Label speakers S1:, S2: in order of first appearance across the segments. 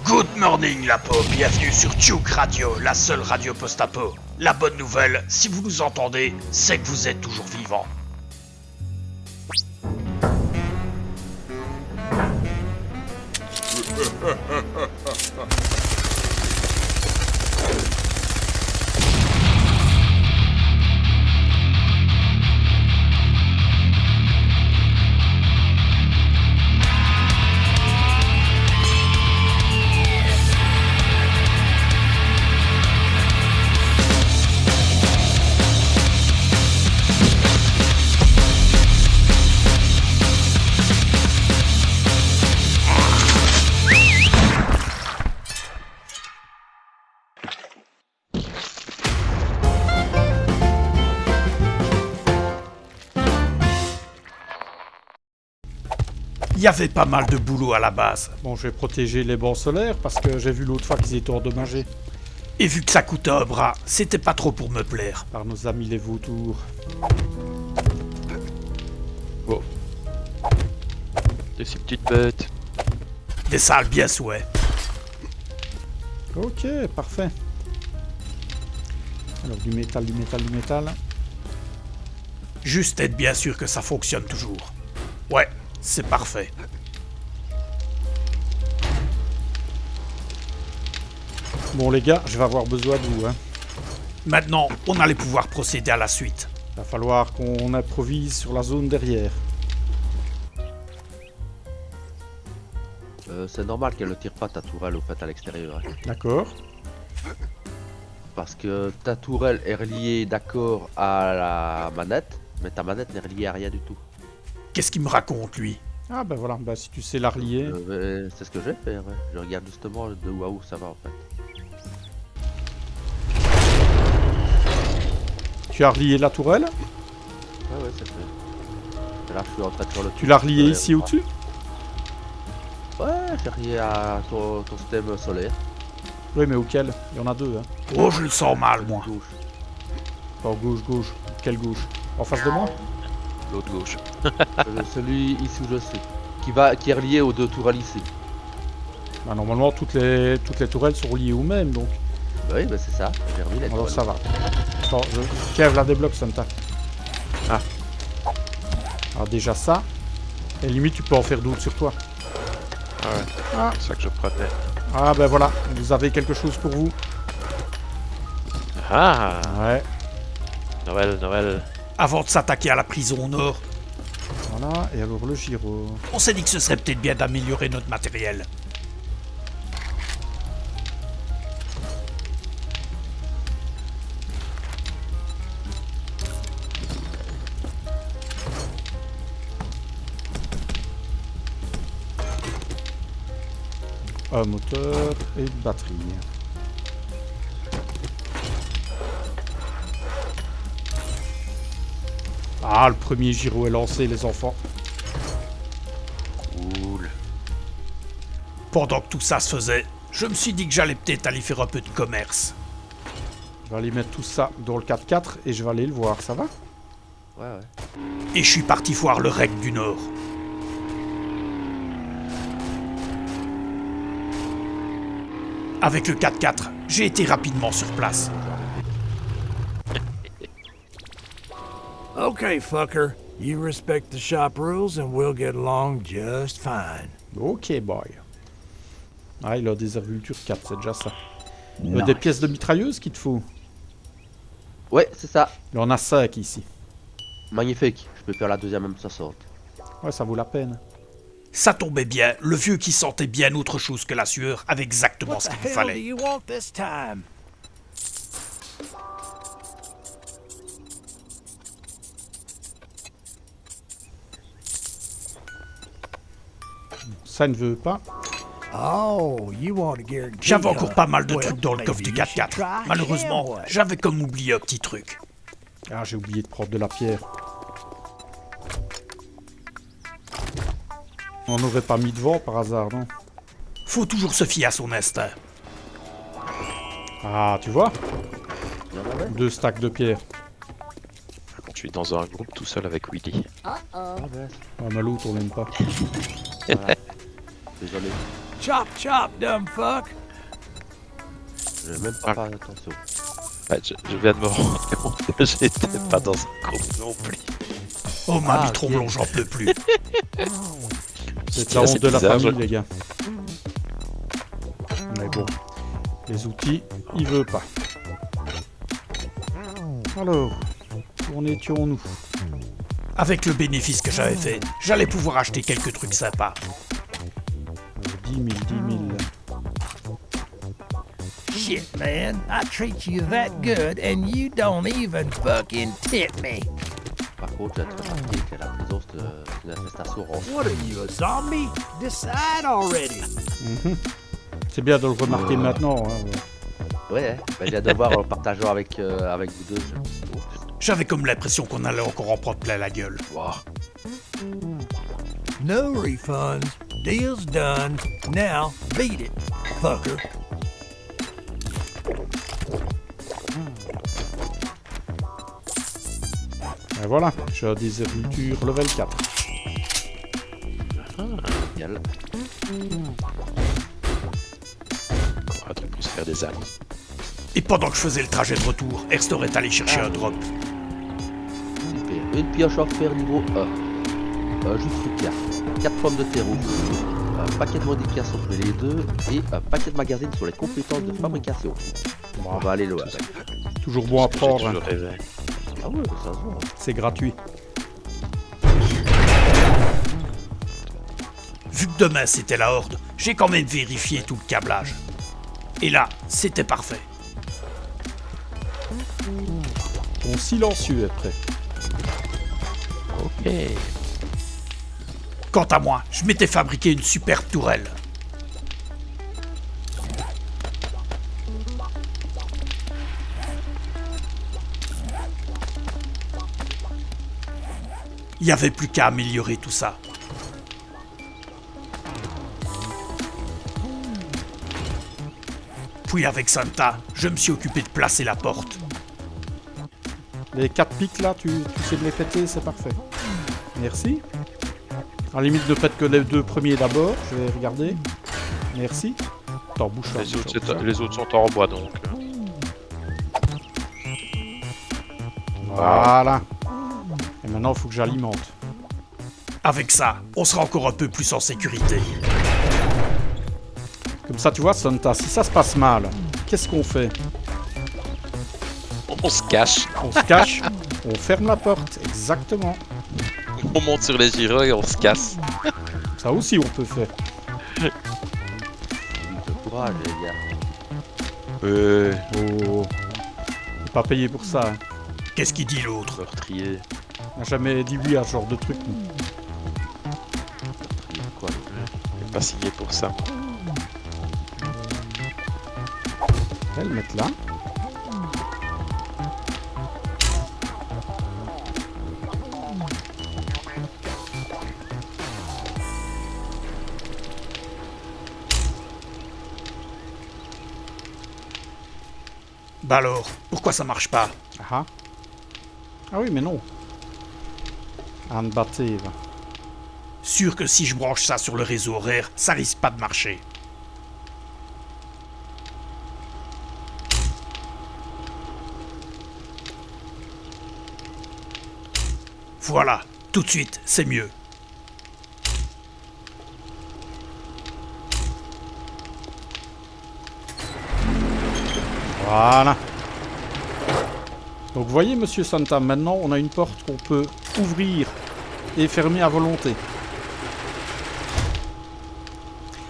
S1: Good morning la peau, bienvenue sur Juke Radio, la seule radio post-apo. La bonne nouvelle, si vous nous entendez, c'est que vous êtes toujours vivants. Il y avait pas mal de boulot à la base.
S2: Bon, je vais protéger les bancs solaires parce que j'ai vu l'autre fois qu'ils étaient endommagés
S1: Et vu que ça coûtait un bras, c'était pas trop pour me plaire.
S2: par nos amis les vautours.
S3: Oh. De ces petites bêtes.
S1: Des salles bien souhait.
S2: Ok, parfait. Alors du métal, du métal, du métal.
S1: Juste être bien sûr que ça fonctionne toujours. Ouais, c'est parfait.
S2: Bon les gars, je vais avoir besoin de vous. Hein.
S1: Maintenant, on allait pouvoir procéder à la suite.
S2: Va falloir qu'on improvise sur la zone derrière.
S4: C'est normal qu'elle ne tire pas ta tourelle au fait à l'extérieur. Hein.
S2: D'accord.
S4: Parce que ta tourelle est reliée d'accord à la manette, mais ta manette n'est reliée à rien du tout.
S1: Qu'est-ce qu'il me raconte, lui?
S2: Ah ben voilà, bah, si tu sais la relier.
S4: C'est ce que je vais faire. Ouais. Je regarde justement de où à où ça va en fait.
S2: Tu as relié la tourelle?
S4: Ouais, c'est fait. Et là, je suis en train de faire le
S2: Tu l'as relié ici au-dessus?
S4: Ouais, c'est relié à ton système solaire.
S2: Oui, mais auquel? Il y en a deux. Hein.
S1: Oh, je le sens mal, moi.
S4: Gauche.
S2: Pas gauche, gauche. Quelle gauche? En face de moi?
S3: L'autre gauche.
S4: Celui ici où je suis. Qui est relié aux deux tourelles ici.
S2: Bah, normalement, toutes les tourelles sont reliées aux mêmes, donc.
S4: Bah oui, bah c'est ça. J'ai remis les
S2: Alors
S4: tourelles.
S2: ça va. Attends, Kev la débloque, Santa.
S3: Ah.
S2: Alors déjà ça. Et limite, tu peux en faire d'autres sur toi.
S3: Ah ouais.
S2: Ah.
S3: C'est ça que je prenais.
S2: Ah ben voilà, vous avez quelque chose pour vous.
S3: Ah.
S2: Ouais,
S3: Noël, Noël.
S1: Avant de s'attaquer à la prison au nord,
S2: voilà. Et alors le gyro.
S1: on s'est dit que ce serait peut-être bien d'améliorer notre matériel.
S2: Un moteur et une batterie. Ah, le premier gyro est lancé, les enfants.
S3: Cool.
S1: Pendant que tout ça se faisait, je me suis dit que j'allais peut-être aller faire un peu de commerce.
S2: Je vais aller mettre tout ça dans le 4x4 et je vais aller le voir, ça va?
S4: Ouais.
S1: Et je suis parti voir le REC du Nord. Avec le 4x4, j'ai été rapidement sur place.
S5: Okay, fucker. You respect the shop rules and we'll get along just fine.
S2: Ok, boy. Ah, il a des Vulture 4, c'est déjà ça. Il a des pièces de mitrailleuse qu'il te faut.
S4: Ouais, c'est ça.
S2: Il en a 5 ici.
S4: Magnifique. Je peux faire la deuxième même ça sort.
S2: Ouais, ça vaut la peine.
S1: Ça tombait bien, le vieux qui sentait bien autre chose que la sueur avait exactement
S5: What
S1: ce
S5: the
S1: qu'il
S5: hell do
S1: fallait.
S5: you want this time?
S2: Ça ne veut pas.
S5: Oh, you want to guarantee.
S1: J'avais encore pas mal de
S5: Well,
S1: trucs dans le coffre du
S5: maybe you should
S1: 4x4.
S5: try
S1: Malheureusement,
S5: Hamlet.
S1: j'avais comme oublié un petit truc.
S2: Ah, j'ai oublié de prendre de la pierre. On n'aurait pas mis devant par hasard, non?
S1: Faut toujours se fier à son instinct.
S2: Ah, tu vois?
S4: Il y en avait.
S2: 2 stacks de pierre.
S3: Quand je suis dans un groupe tout seul avec Willy.
S4: Ah ben,
S2: Ah, mais l'autre, on l'aime pas.
S4: voilà. Désolé.
S5: Chop, chop, dumb fuck.
S4: Je n'ai même pas fait attention.
S3: Ouais, je viens de me rendre compte que j'étais pas dans un groupe non plus.
S1: Oh, mamie
S4: Ah,
S1: Tromblon,
S4: ok.
S1: j'en peux plus.
S2: C'est la honte de la
S3: bizarre,
S2: famille, les gars. Mais bon, les outils, il veut pas. Alors, où en étions-nous?
S1: Avec le bénéfice que j'avais fait, j'allais pouvoir acheter quelques trucs sympas.
S2: 10 000, 10 000.
S5: Shit, man. I treat you that good and you don't even fucking tip me.
S4: Par contre, j'ai remarqué que la prison, c'est une infestation ronde.
S5: What are you, a zombie? Decide already.
S2: C'est bien de le remarquer maintenant. Hein, ouais.
S4: Ouais, ben, je viens de voir en partageant avec vous deux.
S1: J'avais comme l'impression qu'on allait encore en prendre plein la gueule.
S4: Wow.
S5: No refunds. Deal's done. Now, beat it, fucker.
S2: Et voilà, j'ai des érutures level 4.
S4: Génial.
S3: Encore un truc pour se faire des amis.
S1: Et pendant que je faisais le trajet de retour, Erstor est allé chercher un drop.
S4: Super. Une pioche en fer niveau 1. Juste truc 4 pommes de terreau. Un paquet de modifications entre les deux. Et un paquet de magazines sur les compétences de fabrication. On va aller loin.
S2: Toujours bon à
S3: J'ai
S2: prendre,
S3: toujours
S2: hein.
S3: rêvé.
S4: Ah ouais, ça se voit.
S2: C'est gratuit.
S1: Vu que demain c'était la horde, j'ai quand même vérifié tout le câblage. Et là, c'était parfait.
S2: Ton silencieux est prêt.
S3: Ok.
S1: Quant à moi, je m'étais fabriqué une superbe tourelle. Il n'y avait plus qu'à améliorer tout ça. Puis avec Santa, je me suis occupé de placer la porte.
S2: Les 4 pics là, tu sais de les péter, c'est parfait. Merci. À la limite, ne pète que les 2 premiers d'abord. Je vais regarder. Merci. Attends, bouge ça.
S3: Les autres sont en bois donc.
S2: Voilà. Et maintenant, il faut que j'alimente.
S1: Avec ça, on sera encore un peu plus en sécurité.
S2: Comme ça, tu vois, Santa, si ça se passe mal, qu'est-ce qu'on fait?
S3: On se cache,
S2: On se cache, on ferme la porte. Exactement.
S3: on monte sur les gyros et on se casse.
S2: Ça aussi, on peut faire.
S4: De courage, les gars.
S2: Oh. On pas payé pour ça. Hein.
S1: Qu'est-ce qu'il dit l'autre?
S3: Meurtrier.
S2: On n'a jamais dit oui à ce genre de truc. nous.
S4: Quoi,
S3: J'ai pas signé pour ça.
S2: On va le mettre là.
S1: Bah alors, pourquoi ça marche pas?
S2: Ah. Ah oui, mais non. Anne Battive.
S1: Sûr que si je branche ça sur le réseau horaire, ça risque pas de marcher. Voilà, tout de suite, c'est mieux.
S2: Voilà. Donc vous voyez, monsieur Santa, maintenant on a une porte qu'on peut ouvrir et fermer à volonté.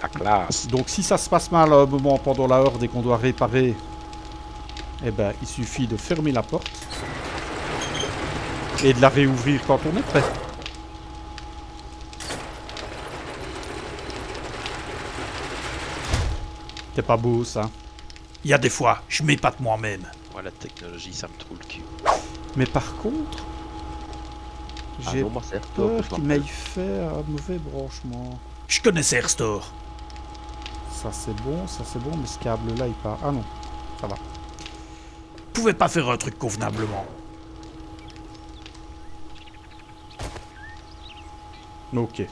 S3: La classe.
S2: Donc si ça se passe mal à un moment pendant la horde et qu'on doit réparer, eh ben il suffit de fermer la porte et de la réouvrir quand on est prêt. C'est pas beau ça.
S1: Il y a des fois, je m'épate moi-même.
S3: Moi, la technologie, ça me trouve le cul.
S2: Mais par contre,
S4: Ah
S2: j'ai
S4: non, moi, c'est Airstore que
S2: peur
S4: je
S2: qu'il
S4: m'appelle.
S2: m'aille faire un mauvais branchement.
S1: Je connaissais Airstore.
S2: Ça c'est bon, mais ce câble là il part. Ah non, ça va.
S1: Pouvait pas faire un truc convenablement.
S2: Ok.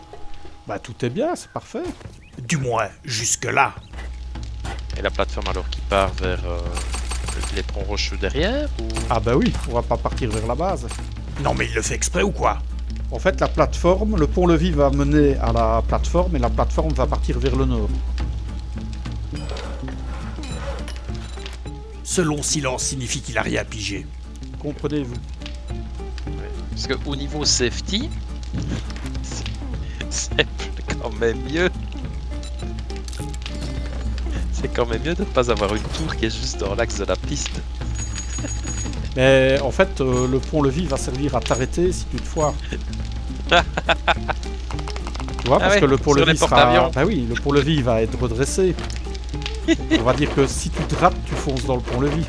S2: Bah tout est bien, c'est parfait.
S1: Du moins, jusque-là.
S3: Et la plateforme alors qui part vers les troncs rocheux derrière ou...
S2: Ah bah oui, on va pas partir vers la base.
S1: Non mais il le fait exprès ou quoi?
S2: En fait, la plateforme, le pont-levis va mener à la plateforme et la plateforme va partir vers le nord.
S1: Ce long silence signifie qu'il a rien pigé.
S2: Comprenez-vous?
S3: Parce que au niveau safety, c'est quand même mieux. C'est quand même mieux de ne pas avoir une tour qui est juste dans l'axe de la piste.
S2: Mais en fait, le pont-levis va servir à t'arrêter si tu te foires. Tu vois, parce
S3: ouais,
S2: que le
S3: sur
S2: pont-levis
S3: les
S2: sera...
S3: porte-avions.
S2: Bah oui, le pont-levis va être redressé. On va dire que si tu te rates, tu fonces dans le pont-levis.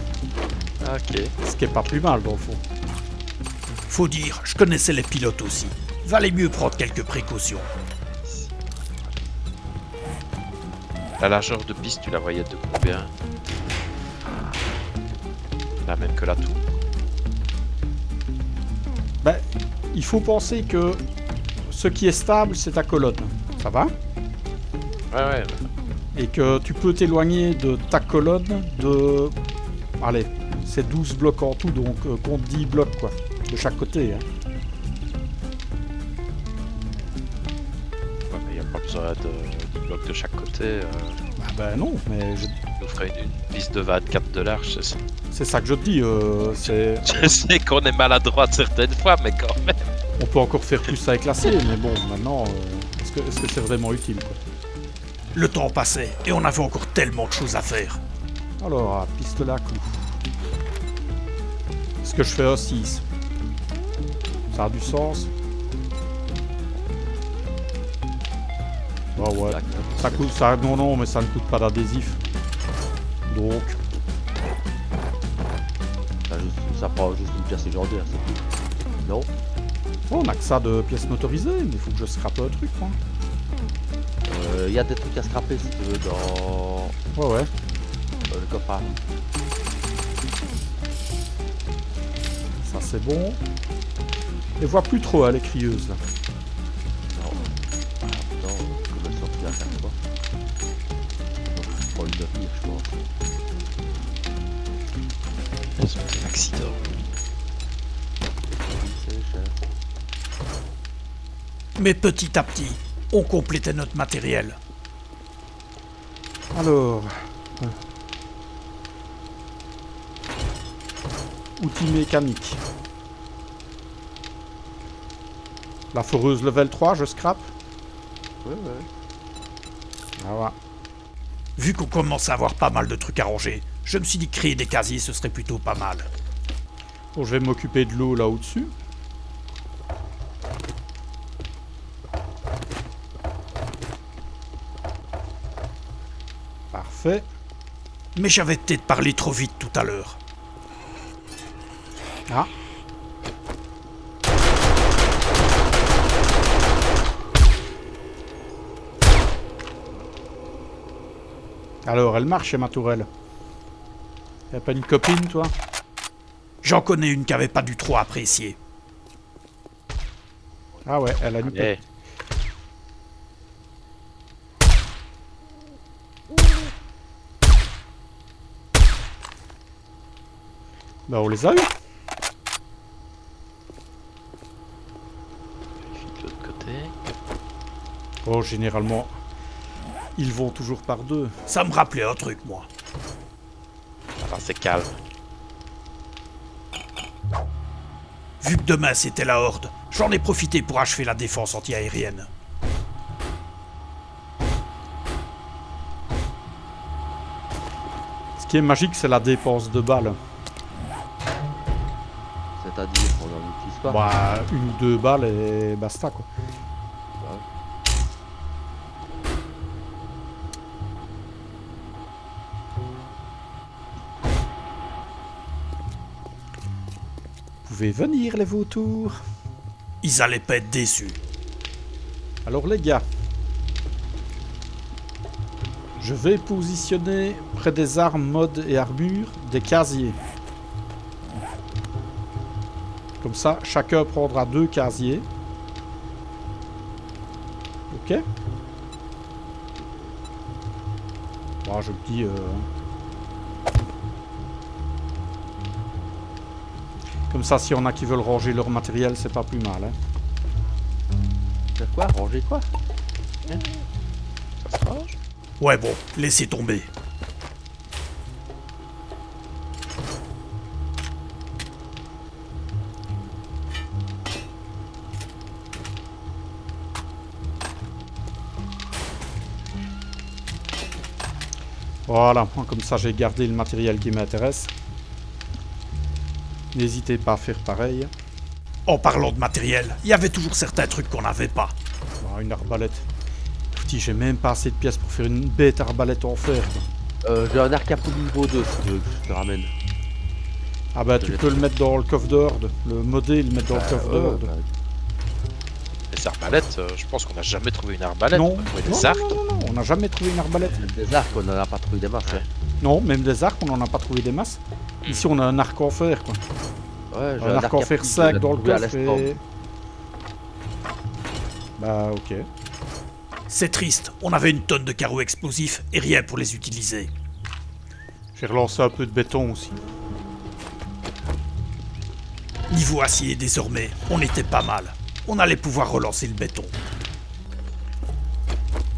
S3: Ok.
S2: Ce qui est pas plus mal, dans le fond.
S1: Faut dire, je connaissais les pilotes aussi. Valait mieux prendre quelques précautions.
S3: La largeur de piste, tu la voyais de combien? La même que la tour.
S2: Ben, il faut penser que ce qui est stable, c'est ta colonne. Ça va?
S3: Ouais.
S2: Et que tu peux t'éloigner de ta colonne de... Allez, c'est 12 blocs en tout, donc compte 10 blocs, quoi. De chaque côté, hein.
S3: Ouais, mais il n'y a pas besoin de blocs de chaque côté.
S2: Ah ben non, mais
S3: nous ferait une piste de 24 de large, c'est...
S2: c'est ça que je te dis. C'est...
S3: Je sais qu'on est maladroit certaines fois, mais quand même.
S2: On peut encore faire plus avec l'acier, mais bon, maintenant, est-ce que c'est vraiment utile, quoi?
S1: Le temps passait et on avait encore tellement de choses à faire.
S2: Alors, piste là, clou. Est-ce que je fais un 6? Ça a du sens? Oh ouais, ça coûte... Ça, non, mais ça ne coûte pas d'adhésif. Donc...
S4: Ça prend juste une pièce légendaire, c'est tout. Non?
S2: Oh, on a que ça de pièces motorisées, mais il faut que je scrape un truc, moi.
S4: Il y a des trucs à scraper si tu veux dans
S2: Ouais.
S4: le coffre.
S2: Ça, c'est bon. Et voit plus trop, elle est crieuse, là.
S4: Non. Non, comme elle sortit à chaque fois. Donc je prends une de pire, je pense.
S3: C'est un accident.
S4: C'est cher.
S1: Mais petit à petit, on complétait notre matériel.
S2: Alors... Outils mécaniques. La foreuse level 3, je scrape.
S4: Ouais.
S2: Ah ouais.
S1: Vu qu'on commence à avoir pas mal de trucs à ranger, je me suis dit que créer des casiers ce serait plutôt pas mal.
S2: Bon, je vais m'occuper de l'eau là au-dessus. Parfait.
S1: Mais j'avais peut-être parlé trop vite tout à l'heure.
S2: Ah. Alors, elle marche, ma tourelle. Y'a pas une copine, toi?
S1: J'en connais une qui avait pas du trop apprécié.
S2: Ah ouais, elle a une
S3: Eh,
S2: Bah, on les a eu.
S3: vérifie de l'autre côté.
S2: Oh, généralement, ils vont toujours par deux.
S1: Ça me rappelait un truc, moi.
S3: Alors c'est calme.
S1: Vu que demain c'était la horde, j'en ai profité pour achever la défense anti-aérienne.
S2: Ce qui est magique, c'est la dépense de balles.
S4: C'est-à-dire qu'on n'en utilise pas.
S2: Bah, une ou deux balles et basta, quoi. Vous pouvez venir, les vautours.
S1: Ils allaient pas être déçus.
S2: Alors, les gars, je vais positionner près des armes, modes et armures des casiers. Comme ça, chacun prendra 2 casiers. Ok? Bon, je me dis... Comme ça, s'il y en a qui veulent ranger leur matériel, c'est pas plus mal. Hein.
S4: C'est quoi? Ranger quoi?
S3: Ça se range.
S1: Ouais bon, laissez tomber.
S2: Voilà, moi, comme ça j'ai gardé le matériel qui m'intéresse. N'hésitez pas à faire pareil.
S1: En parlant de matériel, il y avait toujours certains trucs qu'on n'avait pas.
S2: Ah, une arbalète. Putain, j'ai même pas assez de pièces pour faire une bête arbalète en fer. Quoi.
S4: J'ai un arc à poudre niveau 2 si tu veux que je te ramène.
S2: Ah bah tu peux le mettre dans le coffre de Horde. Le modé, le mettre dans le coffre de Horde.
S3: Les arbalètes, je pense qu'on n'a jamais trouvé une arbalète.
S2: Non,
S3: On a trouvé
S2: non,
S3: des arcs.
S2: non, on n'a jamais trouvé une arbalète.
S4: Des arcs, on en a pas trouvé des masses.
S3: Ouais.
S2: Non, même des arcs, on en a pas trouvé des masses. Ici, on a un arc en fer, quoi.
S4: Ouais, j'ai
S2: Un arc en
S4: à
S2: fer
S4: poudre,
S2: sec
S4: je l'ai
S2: dans le
S4: trouvé à
S2: coffre
S4: l'instant.
S2: et... Bah, ok.
S1: C'est triste, on avait une tonne de carreaux explosifs et rien pour les utiliser.
S2: J'ai relancé un peu de béton aussi.
S1: Niveau acier désormais, on était pas mal. On allait pouvoir relancer le béton.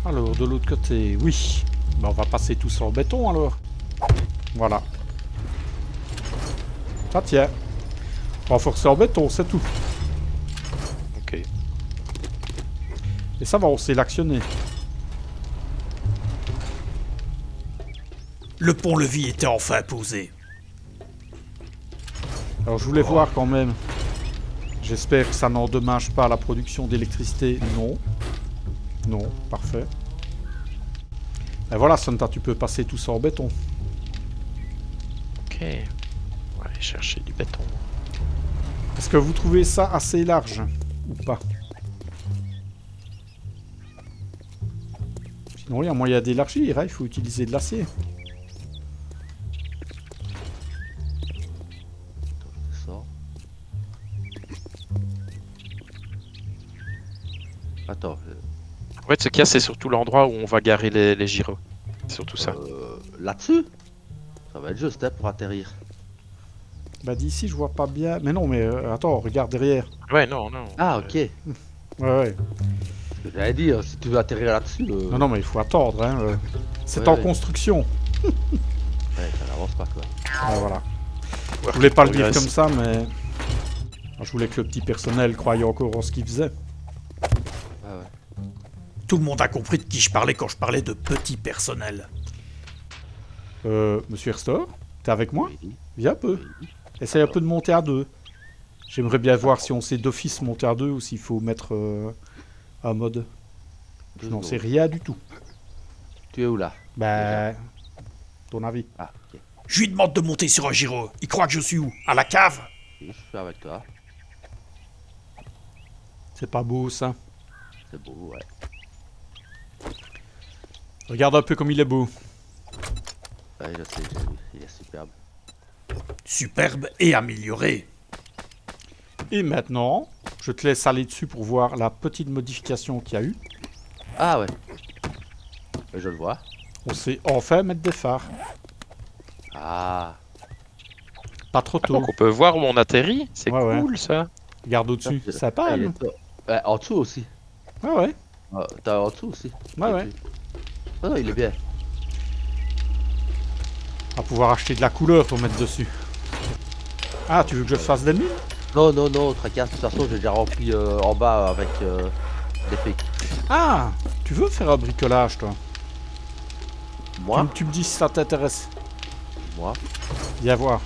S2: Alors, de l'autre côté, oui. Bah, on va passer tout ça en béton, alors. Voilà. Ça tient. Renforcer en béton, c'est tout.
S3: Ok.
S2: Et ça va, on sait l'actionner.
S1: Le pont-levis était enfin posé.
S2: Alors, je voulais voir quand même. J'espère que ça n'endommage pas la production d'électricité. Non. Non, parfait. Et voilà, Santa, tu peux passer tout ça en béton.
S3: Ok. On va aller chercher du béton.
S2: Est-ce que vous trouvez ça assez large ou pas? Sinon, il y a moyen d'élargir, hein, il faut utiliser de l'acier.
S4: Ça. Attends,
S3: En fait, ce qu'il y a, c'est surtout l'endroit où on va garer les gyros. C'est surtout ça.
S4: là-dessus? Ça va être juste hein, pour atterrir.
S2: Bah d'ici, je vois pas bien. Mais non, mais attends, regarde derrière.
S3: Ouais, non, non.
S4: Ah, ok.
S2: Ouais, ouais.
S4: Ce que j'allais dire, si tu veux atterrir là-dessus.
S2: Non, non, mais il faut attendre, hein. C'est
S4: Ouais,
S2: en
S4: ouais.
S2: construction.
S4: Ouais, ça n'avance pas quoi.
S2: Ah, voilà. Je
S3: Work
S2: voulais
S3: in
S2: pas le dire
S3: progress.
S2: comme ça, mais... Je voulais que le petit personnel croie encore en ce qu'il faisait.
S4: Ouais, ouais.
S1: Tout le monde a compris de qui je parlais quand je parlais de petit personnel.
S2: Monsieur Herstor, t'es avec moi?
S4: Oui.
S2: Viens un peu. Essaye un peu de monter à 2. J'aimerais bien voir si on sait d'office monter à 2 ou s'il faut mettre un mode. Je n'en sais rien du tout.
S4: Tu es où là?
S2: Bah... Ton avis?
S4: Ah, ok.
S1: Je lui demande de monter sur un gyro. Il croit que je suis où? À la cave?
S4: Ok, je suis avec toi.
S2: C'est pas beau ça.
S4: C'est beau, ouais.
S2: Regarde un peu comme il est beau.
S4: Ouais, je sais, j'ai vu. Il est superbe.
S1: Superbe et amélioré.
S2: Et maintenant, je te laisse aller dessus pour voir la petite modification qu'il y a eu.
S4: Ah ouais. Ouais, je le vois.
S2: On sait enfin mettre des phares.
S4: Ah.
S2: Pas trop tôt.
S3: Donc on peut voir où on atterrit. C'est
S2: Ouais, ouais.
S3: cool ça.
S2: Regarde au-dessus.
S4: Ah,
S2: Sympa,
S4: il
S2: hein?
S4: est- Ouais, en dessous aussi.
S2: Ouais, ouais.
S4: Ah, t'as en dessous aussi.
S2: Ouais, ouais.
S4: Non, non, il est bien.
S2: On va pouvoir acheter de la couleur pour mettre dessus. Ah, tu veux que je fasse des mines?
S4: Non, non, non, tracasse. De toute façon, j'ai déjà rempli en bas avec des pics.
S2: Ah, tu veux faire un bricolage, toi?
S4: Moi,
S2: Tu me dis si ça t'intéresse.
S4: moi,
S2: Viens voir.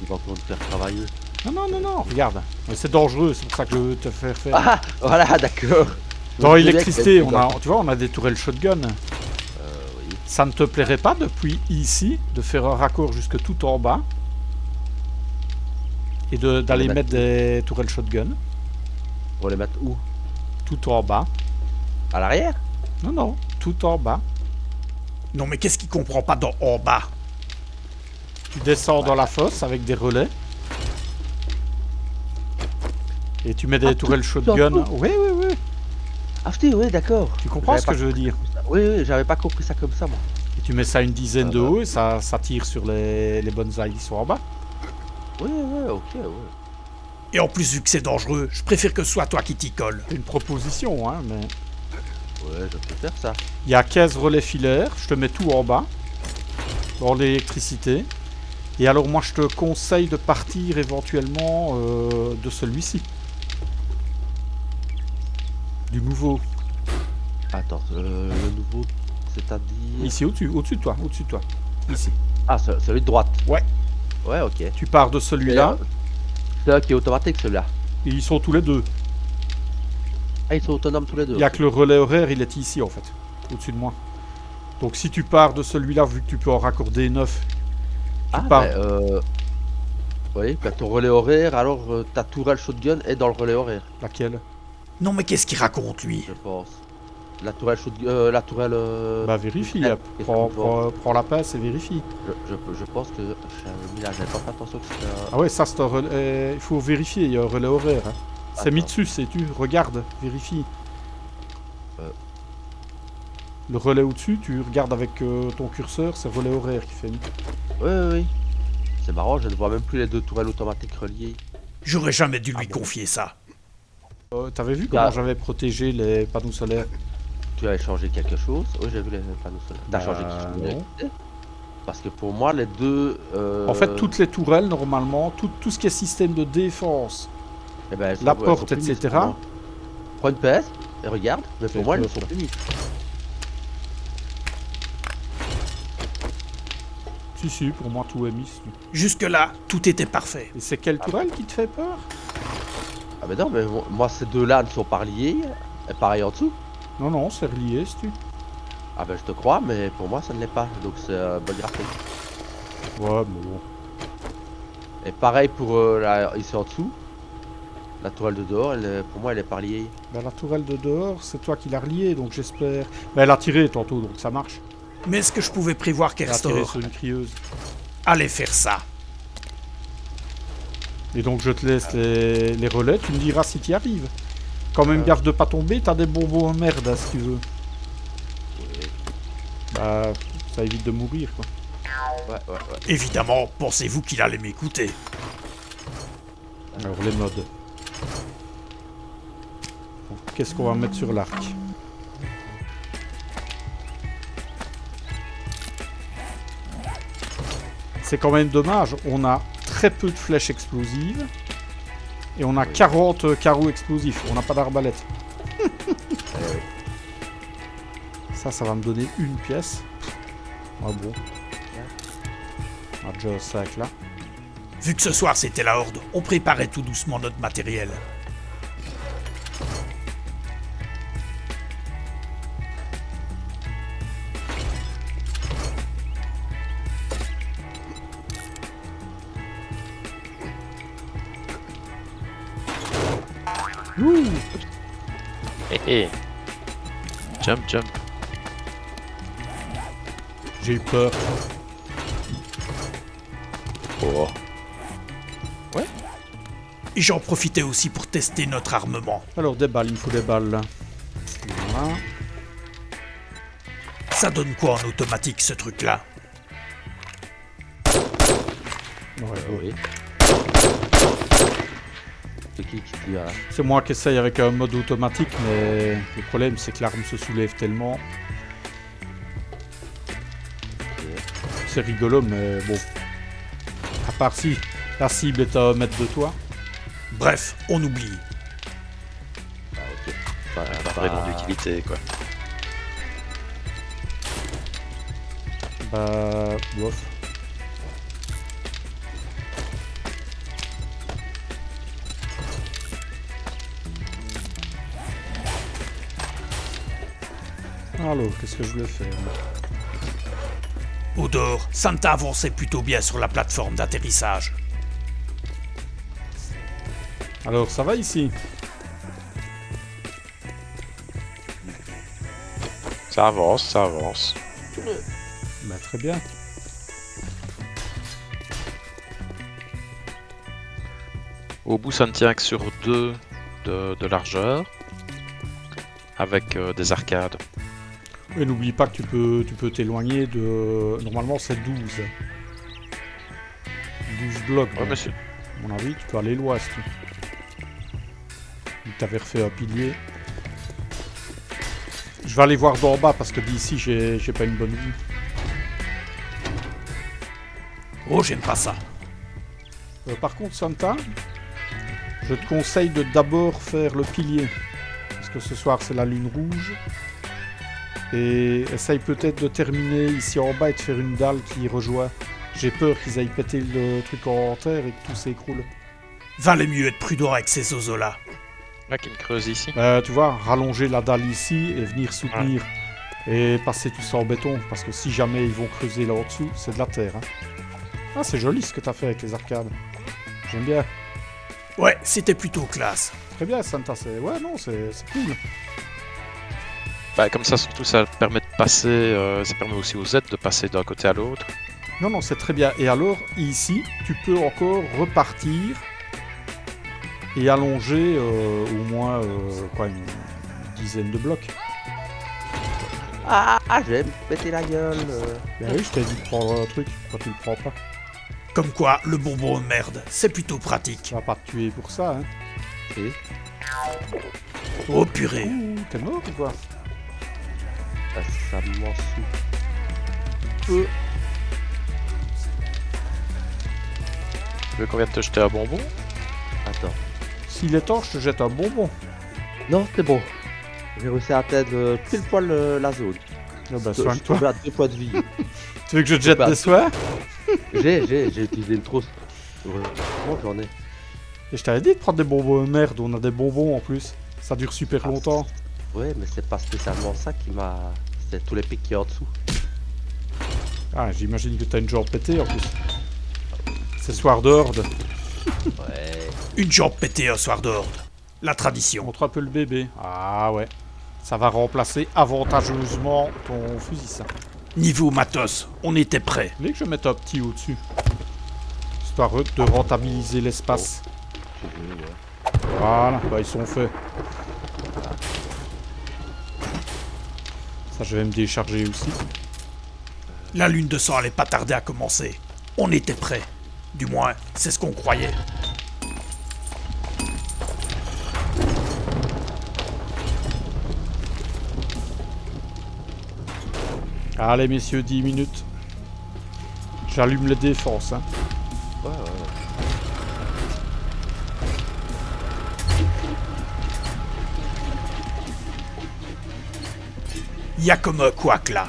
S4: il va encore me faire travailler.
S2: Non, non, non, non, regarde. Mais c'est dangereux, c'est pour ça que je veux te faire faire.
S4: Ah, voilà, d'accord.
S2: Dans
S4: Donc,
S2: l'électricité,
S4: le mec,
S2: tu vois, on a des tourelles shotgun.
S4: oui.
S2: Ça ne te plairait pas depuis ici de faire un raccord jusque tout en bas et d'aller mettre des tourelles shotgun
S4: Pour les mettre où?
S2: tout en bas?
S4: À l'arrière?
S2: Non, non, tout en bas.
S1: Non mais qu'est-ce qu'il comprend pas dans en bas?
S2: Tu descends dans la fosse avec des relais et tu mets des
S4: Ah,
S2: tourelles
S4: tout
S2: shotgun.
S4: en
S2: Oui, oui, oui.
S4: Ah, putain, oui, d'accord.
S2: Tu comprends ce que
S4: J'avais
S2: je veux dire?
S4: pas- Oui, oui, j'avais pas compris ça comme ça, moi.
S2: Et tu mets ça une dizaine de haut et ça tire sur les bonsaïs qui sont en bas.
S4: Ouais, ok, ouais.
S1: Et en plus, vu que c'est dangereux, je préfère que ce soit toi qui t'y colle.
S2: C'est une proposition, hein, mais...
S4: Ouais, je peux faire ça.
S2: Il y a 15 relais filaires, je te mets tout en bas. Dans l'électricité. Et alors moi je te conseille de partir éventuellement de celui-ci. Du nouveau.
S4: Attends, le nouveau, c'est-à-dire...
S2: Ici au-dessus de toi, Ici.
S4: Ah, celui de droite.
S2: Ouais.
S4: Ouais, ok.
S2: Tu pars de celui-là,
S4: C'est là qui est automatique, celui-là.
S2: et ils sont tous les deux.
S4: Ah, ils sont autonomes tous les deux.
S2: Il n'y a que le relais horaire, il est ici en fait, au-dessus de moi. Donc si tu pars de celui-là, vu que tu peux en raccorder 9,
S4: Ah,
S2: pars.
S4: oui, bah, ton relais horaire, alors ta tourelle shotgun est dans le relais horaire,
S2: Laquelle?
S1: Non mais qu'est-ce qu'il raconte, lui?
S4: je pense. La tourelle shotgun, la tourelle...
S2: Bah vérifie,
S4: Ouais,
S2: hop.
S4: qu'est-ce que tu vois
S2: Prends la pince et vérifie.
S4: je pense que j'avais mis là, j'avais pas fait attention que c'était...
S2: Ah ouais, ça c'est un relais... Il faut vérifier, il y a un relais horaire. Hein. C'est
S4: Attends.
S2: Mitsu, sais-tu? Regarde, vérifie.
S4: Euh.
S2: Le relais au-dessus, tu regardes avec ton curseur, c'est relais horaire qui fait.
S4: Oui. C'est marrant, je ne vois même plus les deux tourelles automatiques reliées.
S1: J'aurais jamais dû lui
S2: bon.
S1: confier ça.
S2: T'avais vu comment
S4: Bah.
S2: j'avais protégé les panneaux solaires?
S4: Tu avais changé quelque chose? Oui, j'ai vu les panneaux solaires. T'as changé
S2: non.
S4: quelque chose? Parce que pour moi, les deux...
S2: En fait, toutes les tourelles, normalement, tout ce qui est système de défense,
S4: eh ben, elles
S2: la
S4: sont- elles
S2: porte,
S4: sont plus mises
S2: etc.
S4: pour moi. Prends une PS et regarde, mais pour
S2: C'est
S4: moi, elles ne
S2: top.
S4: sont plus mises.
S2: Si, pour moi tout est mis.
S1: Jusque-là, tout était parfait.
S2: Et c'est quelle tourelle qui te fait peur?
S4: Ah mais non, mais moi, ces deux-là ne sont pas reliés. Et pareil en dessous.
S2: Non, c'est relié, si tu.
S4: Ah ben, je te crois, mais pour moi, ça ne l'est pas. Donc, c'est bug graphique.
S2: Ouais, mais bon.
S4: Et pareil pour ici en dessous. La tourelle de dehors, pour moi, elle est pas reliée.
S2: Bah, la tourelle de dehors, c'est toi qui l'as reliée, donc j'espère. Bah, elle a tiré tantôt, donc ça marche.
S1: Mais est-ce que je pouvais prévoir
S2: Elle a tiré
S1: Kerstor
S2: sur une crieuse.
S1: allait faire ça?
S2: Et donc je te laisse les relais, tu me diras si tu y arrives. Quand même gaffe de pas tomber, t'as des bonbons en merde hein, si tu veux. Bah, ça évite de mourir quoi.
S4: Ouais.
S1: Évidemment, pensez-vous qu'il allait m'écouter?
S2: Alors les modes. Donc, qu'est-ce qu'on va mettre sur l'arc? C'est quand même dommage, on a très peu de flèches explosives. Et on a 40 carreaux explosifs, on n'a pas d'arbalète. Ça va me donner une pièce. Ah bon. On a déjà 5 là.
S1: Vu que ce soir c'était la horde, on préparait tout doucement notre matériel.
S3: Hé. Jump.
S2: J'ai eu peur.
S3: Oh.
S1: Et j'en profitais aussi pour tester notre armement.
S2: Alors des balles, il me faut des balles là. Voilà.
S1: Ça donne quoi en automatique ce truc-là?
S2: Ouais,
S4: Oui. C'est qui tire là?
S2: C'est moi qui essaye avec un mode automatique, mais le problème c'est que l'arme se soulève tellement. C'est rigolo, mais bon. À part si la cible est à 1 mètre de toi.
S1: Bref, on oublie.
S4: Ah ok.
S3: Pas vraiment d'utilité quoi.
S2: Bah, bof. Alors, qu'est-ce que je voulais faire?
S1: Odor, Santa avançait plutôt bien sur la plateforme d'atterrissage.
S2: Alors, ça va ici?
S3: Ça avance.
S2: Bah, très bien.
S3: Au bout, ça ne tient que sur 2 de largeur. Avec des arcades.
S2: Et n'oublie pas que tu peux t'éloigner de... Normalement, c'est 12. 12 blocs.
S3: Ouais,
S2: donc,
S3: monsieur.
S2: à mon avis, tu peux aller l'ouest. Tu t'avais refait un pilier. Je vais aller voir d'en bas parce que d'ici, j'ai pas une bonne vue.
S1: Oh, j'aime pas ça.
S2: Par contre, Santa, je te conseille de d'abord faire le pilier. Parce que ce soir, c'est la lune rouge. Et essaye peut-être de terminer ici en bas et de faire une dalle qui rejoint. J'ai peur qu'ils aillent péter le truc en terre et que tout s'écroule.
S1: Valait mieux être prudent avec ces oiseaux-là.
S3: Là, qu'il creuse ici.
S2: Tu vois, rallonger la dalle ici et venir soutenir. Et passer tout ça en béton. Parce que si jamais ils vont creuser là-dessus, c'est de la terre. Hein. Ah, c'est joli ce que t'as fait avec les arcades. J'aime bien.
S1: Ouais, c'était plutôt classe.
S2: Très bien, Santa. Ouais, non, c'est cool.
S3: Bah, comme ça, surtout, ça permet de passer. Ça permet aussi aux Z de passer d'un côté à l'autre.
S2: Non, non, c'est très bien. Et alors, ici, tu peux encore repartir et allonger au moins une dizaine de blocs.
S4: Ah, j'aime péter la gueule.
S2: Ben oui, je t'ai dit de prendre un truc quand tu le prends pas.
S1: Comme quoi, le bonbon de merde, c'est plutôt pratique.
S2: Tu vas pas te tuer pour ça, hein.
S4: Et
S1: Oh purée.
S2: Ouh, t'es mort ou quoi?
S4: ça m'en suit.
S3: Tu veux qu'on vienne te jeter un bonbon?
S4: Attends.
S2: S'il est temps, je te jette un bonbon.
S4: Non, c'est bon. J'ai réussi à atteindre pile poil la zone.
S2: Ah bah,
S4: Je
S2: soigne-toi.
S4: suis tombé à 2 points de vie.
S2: Tu veux que je te jette
S4: Bah,
S2: des soins?
S4: J'ai utilisé une trousse. Heureusement, j'en ai.
S2: Et je t'avais dit de prendre des bonbons de merde, on a des bonbons en plus. Ça dure super longtemps.
S4: Ouais, mais c'est pas spécialement ça qui m'a. C'est tous les pics qui y a en dessous.
S2: Ah, j'imagine que t'as une jambe pétée en plus. C'est soir d'ordre.
S4: Ouais.
S1: Une jambe pétée un soir d'ordre. La tradition.
S2: Montre un peu le bébé. Ah ouais. Ça va remplacer avantageusement ton fusil, ça.
S1: Niveau matos, on était prêts.
S2: Vous voulez que je mette un petit au-dessus? Histoire de rentabiliser l'espace.
S4: J'ai vu, ouais.
S2: Voilà, bah ils sont faits. Ça, je vais me décharger aussi.
S1: La lune de sang allait pas tarder à commencer. On était prêts. Du moins, c'est ce qu'on croyait.
S2: Allez, messieurs, 10 minutes. J'allume les défenses, hein.
S4: Ouais.
S1: Y a comme un couac là.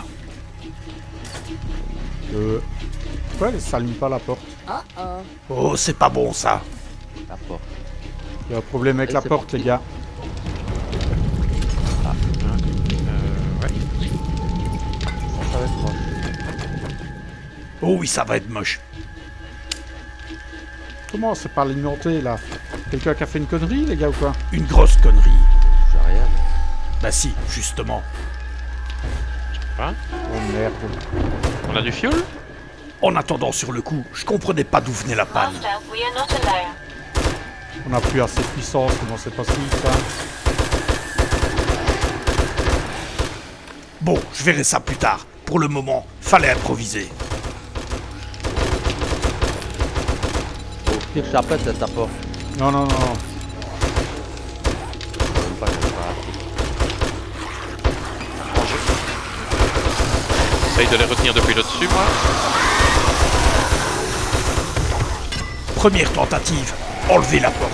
S2: Pourquoi elle s'allume pas la porte?
S1: Oh, c'est pas bon ça.
S4: La porte.
S2: Il y a un problème avec
S4: Et
S2: la
S4: c'est
S2: porte,
S4: parti.
S2: les gars.
S3: Ouais.
S4: Ça va être moche.
S1: Oh oui, ça va être moche.
S2: Comment c'est pas alimenté, là? Quelqu'un qui a fait une connerie, les gars, ou quoi?
S1: Une grosse connerie.
S4: J'ai rien, mais.
S1: Bah si, justement.
S2: Oh merde.
S3: On a du fuel?
S1: En attendant sur le coup, je comprenais pas d'où venait la panne.
S6: Master, we are not alone.
S2: On a plus assez de puissance, comment c'est possible, ça?
S1: Bon, je verrai ça plus tard. Pour le moment, fallait improviser.
S4: Au pire, je t'appelle, c'est ta porte.
S2: Non, non, non.
S4: Même pas, j'ai pas raté.
S3: J'essaye de les retenir depuis le dessus, moi.
S1: Première tentative, enlever la porte.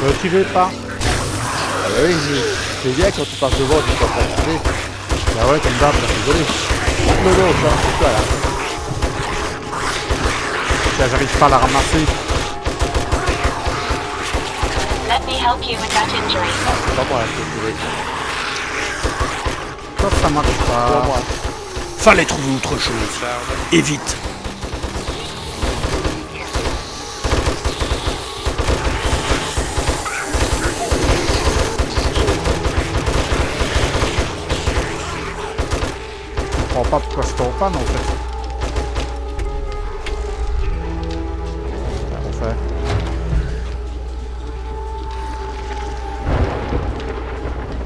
S2: Ne tirez pas.
S4: Ah bah oui, c'est bien quand tu passes devant, tu peux pas tirer.
S2: Bah ouais, comme d'hab, là.
S4: Désolé. Non, ça, c'est toi là.
S2: Tiens, j'arrive pas à la ramasser.
S6: Let me help you with that injury.
S4: C'est pas moi là, je peux tirer.
S2: Ça, ça marche
S4: C'est pas
S2: pas.
S4: moi.
S1: Fallait trouver autre chose. Et vite.
S2: Je comprends pas pourquoi c'est en panne, en fait. Ouais.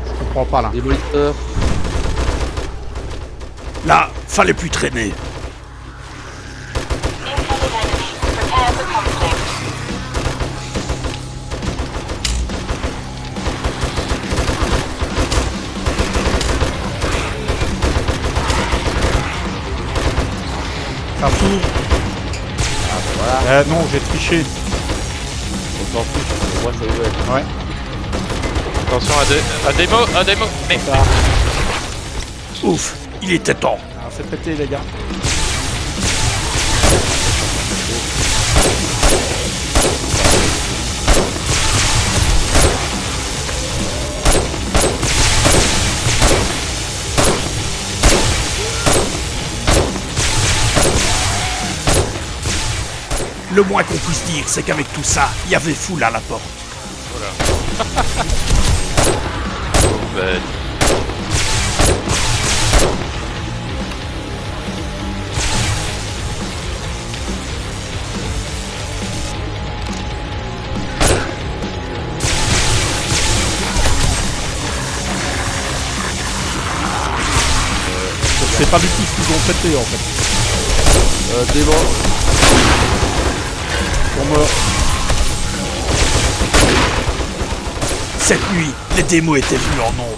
S2: Je comprends pas là.
S4: Démoliteur.
S1: Là, fallait plus traîner.
S6: Incoming enemy. Prepare for conflict.
S2: Ça s'ouvre.
S4: Ah bah voilà,
S2: Non, j'ai triché.
S4: on s'en fiche. Moi, ça ouvert.
S2: Ouais.
S3: Attention, un démo. Mais
S1: Ouf, il était temps.
S2: Alors c'est pété les gars.
S1: Le moins qu'on puisse dire, c'est qu'avec tout ça, il y avait foule à la porte.
S3: ben,
S2: C'est pas du tout ce qu'ils ont pété en fait.
S4: Démon.
S2: Pour me...
S1: Cette nuit, les démos étaient venus en nombre.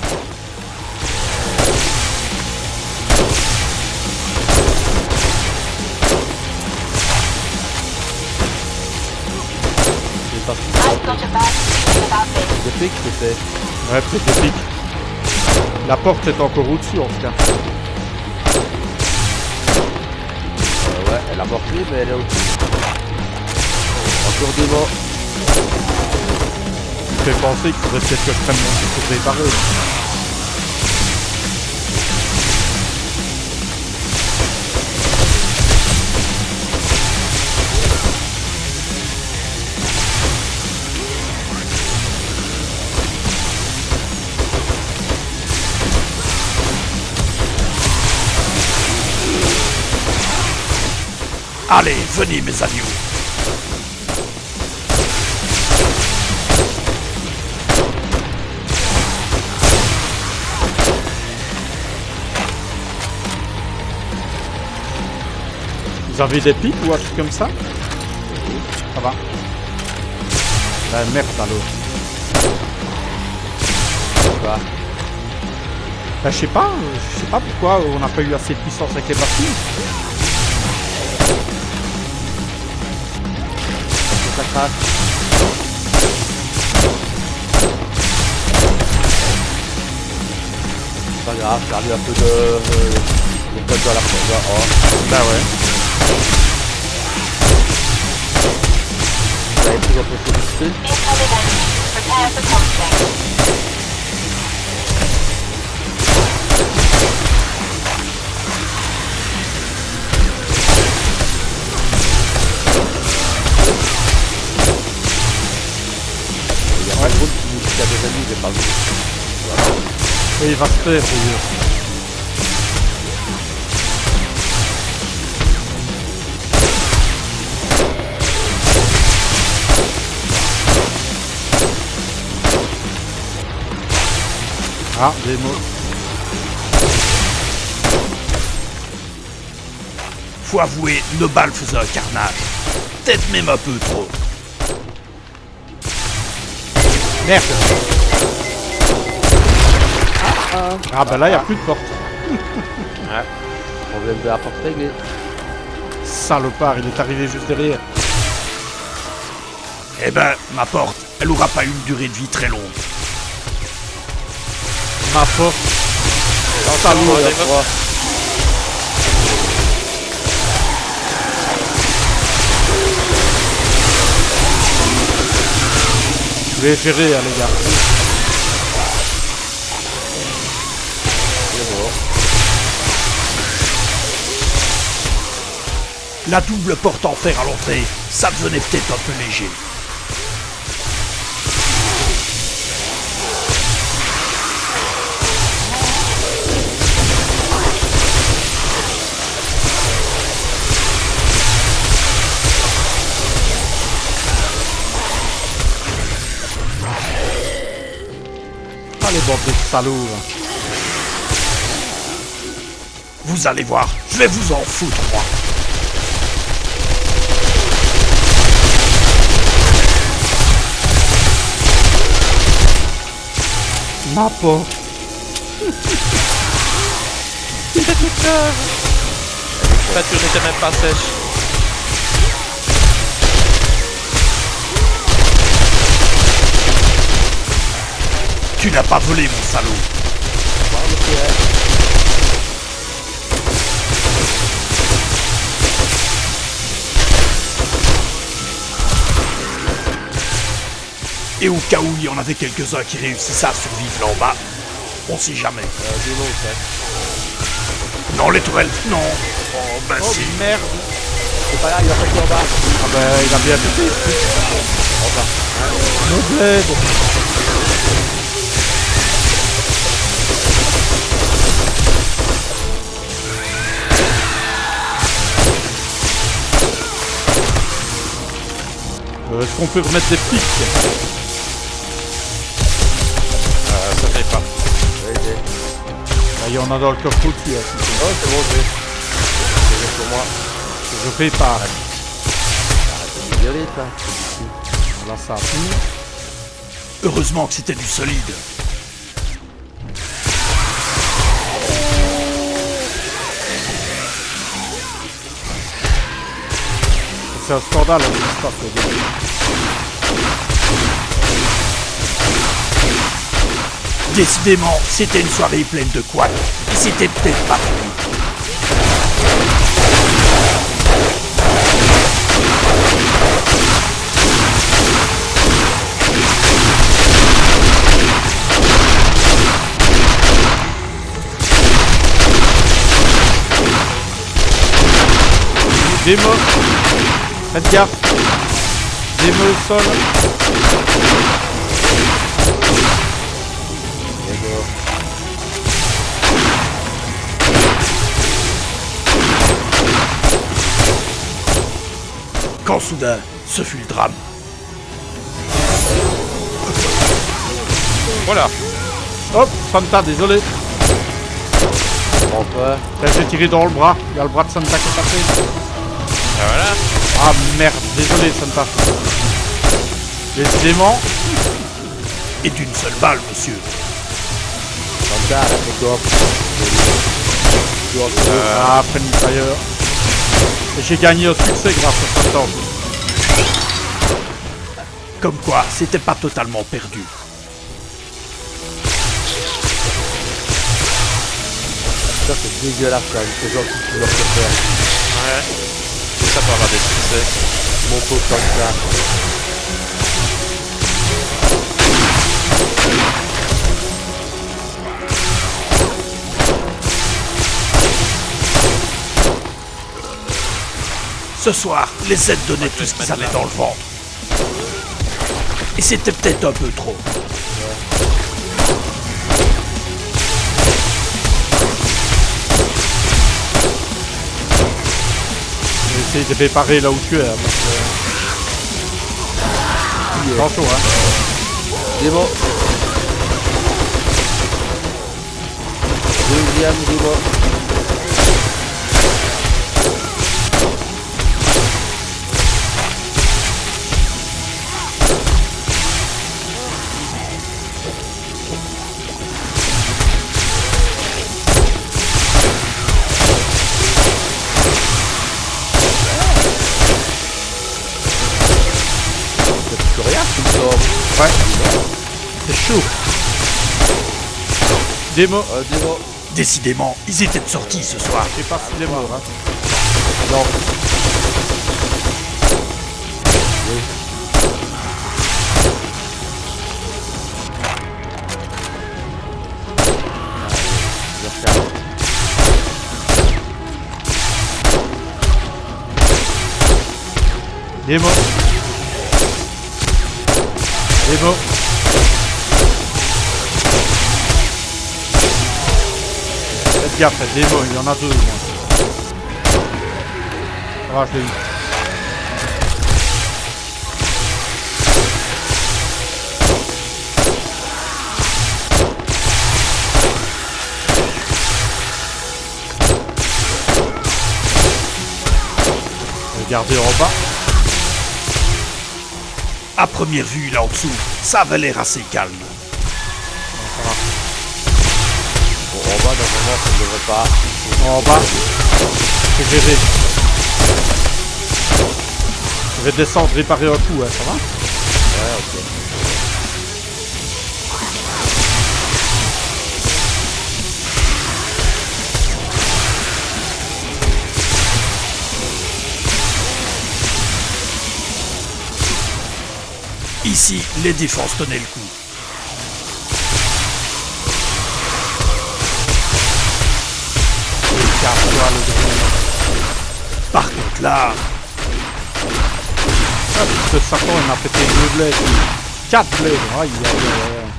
S4: C'est pas
S6: I've got a bad feeling about this.
S4: c'est fake, c'est fait.
S2: Ouais, peut-être épique. La porte est encore au-dessus en tout cas.
S4: Ouais, elle a morflé, mais elle est au-dessus. Encore démon.
S2: Ça me fait penser qu'il faudrait peut-être que je prenne mon truc pour réparer.
S1: Allez, venez mes agneaux.
S2: Vous avez des pics ou un truc comme ça? Ça va. La merde alors.
S4: Quoi?
S2: Bah, je sais pas pourquoi on n'a pas eu assez de puissance avec les batteries.
S4: Ça crache. C'est pas grave, j'ai remis un peu de code dans la porte. Oh,
S2: Bah ouais.
S4: vous avez pris votre solution.
S6: Incoming enemy. Prepare for conflict.
S4: Il y a un gros qui a des amis, j'ai pas vu.
S2: Et il va se faire d'ailleurs. Ah, des mots.
S1: Faut avouer, nos balles faisaient un carnage. Peut-être même un peu trop.
S2: Merde. Ah bah là, il n'y a plus de porte.
S4: Problème de la porte réglé.
S2: Salopard, il est arrivé juste derrière.
S1: Eh ben, ma porte, elle aura pas une durée de vie très longue.
S2: Ma porte.
S4: Salaud, il y a froid.
S2: Je vais gérer, hein, les gars.
S4: C'est bon.
S1: La double porte en fer à l'entrée, ça devenait peut-être un peu léger.
S2: les bandes de salauds. Là.
S1: Vous allez voir, je vais vous en foutre, moi.
S2: N'importe.
S3: La peinture n'était même pas sèche.
S1: Tu n'as pas volé, mon salaud. Et au cas où il y en avait quelques-uns qui réussissaient à survivre là en bas, on sait jamais. Non, les tourelles, non. Oh, ben
S2: Oh
S1: si.
S2: merde.
S4: C'est pas là, il va passer en bas.
S2: Ah ben il a bien pété. Mon bled. Est-ce qu'on peut remettre des pics?
S3: Ça fait pas.
S2: Ah, il y en a dans le coffre au-dessus. Hein,
S4: Oh, c'est bon, c'est pour moi.
S2: je prépare.
S4: C'est violet, ça.
S2: Là ça pue.
S1: Heureusement que c'était du solide.
S2: C'est un scandale ce qui se passe au début.
S1: Décidément, c'était une soirée pleine de couacs. Et c'était peut-être pas pour lui.
S2: Démo. Faites gaffe. Démo au sol.
S1: Quand soudain, ce fut le drame.
S3: Voilà.
S2: Hop, Santa, désolé.
S4: Enfin.
S2: J'ai tiré dans le bras. Il y a le bras de Santa qui est passé.
S3: Et voilà.
S2: Ah merde, désolé Santa. Décidément.
S1: Et d'une seule balle, monsieur.
S4: Comme ça, arrête le coffre.
S2: Ah, Friendly Fire. Et j'ai gagné au succès grâce à Santa.
S1: Comme quoi, c'était pas totalement perdu.
S4: Ça, c'est dégueulasse, quand même. C'est gentil de leur faire.
S3: Ouais. Ça peut avoir des succès.
S4: Mon pauvre comme ça.
S1: Ce soir, les Z donnaient tout ce qu'ils avaient dans le ventre. Et c'était peut-être un peu trop.
S2: Je vais essayer de préparer là où tu es. Hein, parce que... Attention, hein.
S4: Démo. Deuxième démo. C'est rien, tu me sors.
S2: Ouais. C'est chaud. Démo.
S4: Démo.
S1: Décidément, ils étaient de sortie ce soir.
S2: Je sais pas s'il est mort. Hein.
S4: Non.
S2: Démo. Démo. Faites gaffe, démo, il y en a deux. Moi. Ça va, je l'ai eu. Regardez en bas.
S1: À première vue, là en dessous, ça avait l'air assez calme.
S4: Bon, en bas, normalement, ça ne devrait pas.
S2: En bas. C'est géré. Je vais descendre, réparer un coup, hein, ça va?
S4: Ouais, ok.
S1: Ici, les défenses tenaient le coup.
S2: Casse-toi, le gros.
S1: Par contre là,
S2: Ah, ce Satan, il m'a pété 2 blés. 4 blés. Aïe, aïe, aïe, aïe.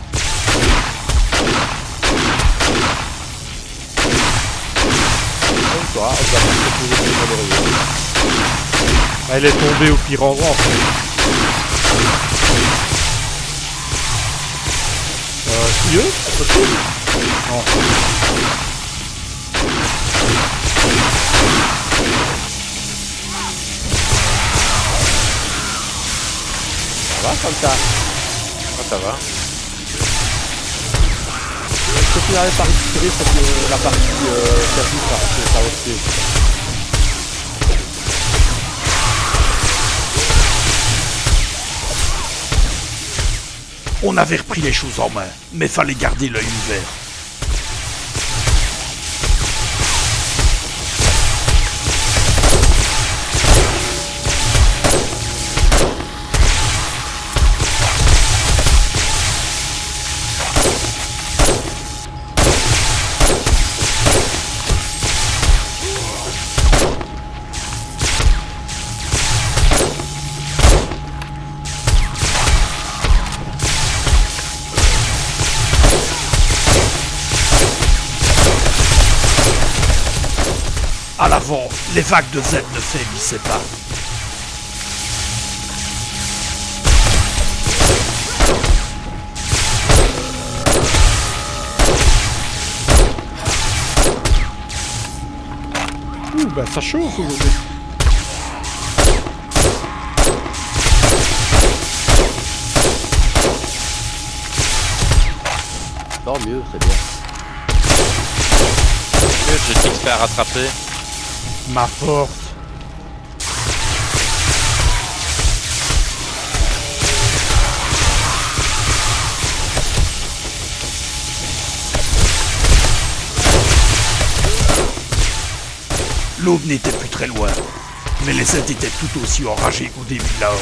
S4: Comme toi, on va faire quelque chose de malheureux.
S2: Elle est tombée au pire endroit, en fait. Mieux, c'est possible? Non.
S4: Ça va comme ça?
S3: Ah, ça va.
S4: Est-ce que tu n'arrives pas à récupérer la partie service parce que ça aussi?
S1: on avait repris les choses en main, mais fallait garder l'œil ouvert. À l'avant, les vagues de Z ne faiblissaient pas.
S2: Ouh, bah ça chauffe aujourd'hui.
S4: Tant mieux, c'est bien.
S3: J'ai dit que c'était à rattraper.
S2: Ma force.
S1: L'aube n'était plus très loin, mais les Z étaient tout aussi enragés qu'au début de la horde.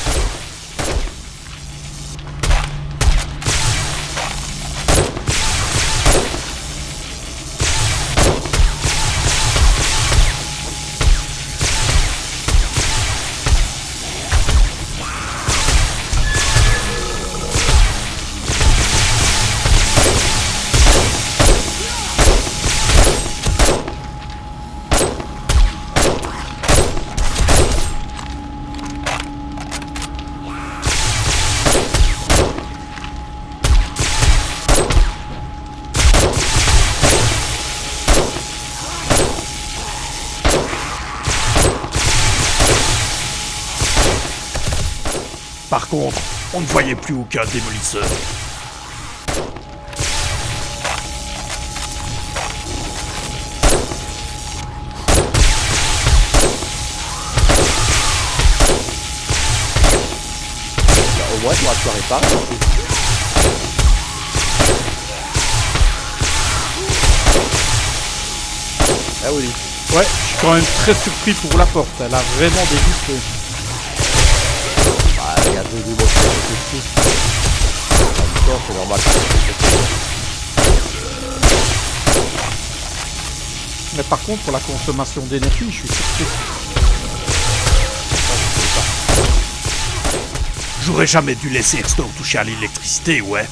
S1: Par contre, on ne voyait plus aucun démolisseur.
S4: Bah, au moins, tu vas te réparer. Ah oui.
S2: Ouais, je suis quand même très surpris pour la porte. Elle a vraiment dégusté.
S4: Bah, regarde, je vais vous montrer un peu plus. En même temps, c'est normal.
S2: Mais par contre, pour la consommation d'énergie, je suis surpris.
S1: J'aurais jamais dû laisser Hearthstone toucher à l'électricité, ouais.